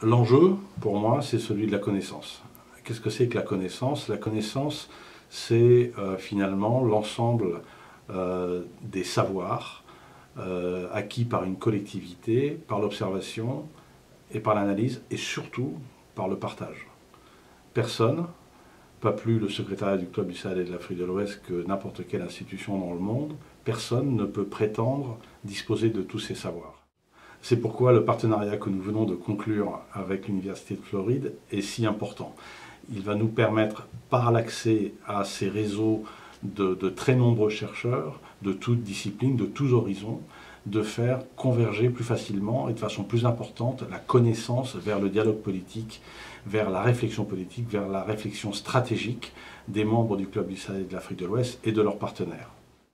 L'enjeu, pour moi, c'est celui de la connaissance. Qu'est-ce que c'est que la connaissance? La connaissance, c'est finalement l'ensemble des savoirs acquis par une collectivité, par l'observation et par l'analyse, et surtout par le partage. Personne, pas plus le secrétariat du Club du Sahel et de l'Afrique de l'Ouest que n'importe quelle institution dans le monde, personne ne peut prétendre disposer de tous ces savoirs. C'est pourquoi le partenariat que nous venons de conclure avec l'Université de Floride est si important. Il va nous permettre, par l'accès à ces réseaux de très nombreux chercheurs, de toutes disciplines, de tous horizons, de faire converger plus facilement et de façon plus importante la connaissance vers le dialogue politique, vers la réflexion politique, vers la réflexion stratégique des membres du Club du Sahel et de l'Afrique de l'Ouest et de leurs partenaires.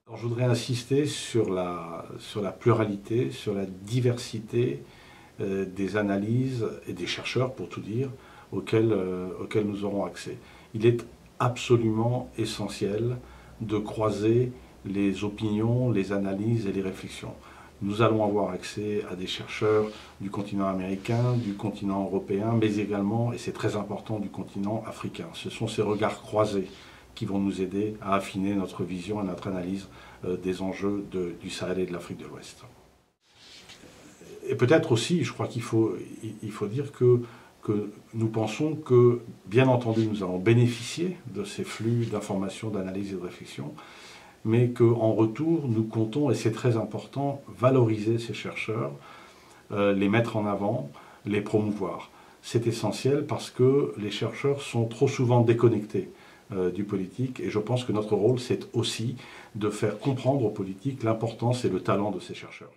Alors, je voudrais insister sur la pluralité, sur la diversité des analyses et des chercheurs, pour tout dire, auxquels nous aurons accès. Il est absolument essentiel de croiser les opinions, les analyses et les réflexions. Nous allons avoir accès à des chercheurs du continent américain, du continent européen, mais également, et c'est très important, du continent africain. Ce sont ces regards croisés qui vont nous aider à affiner notre vision et notre analyse des enjeux du Sahel et de l'Afrique de l'Ouest. Et peut-être aussi, je crois qu'il faut dire que nous pensons que, bien entendu, nous allons bénéficier de ces flux d'informations, d'analyse et de réflexion, mais qu'en retour, nous comptons, et c'est très important, valoriser ces chercheurs, les mettre en avant, les promouvoir. C'est essentiel parce que les chercheurs sont trop souvent déconnectés du politique, et je pense que notre rôle, c'est aussi de faire comprendre aux politiques l'importance et le talent de ces chercheurs.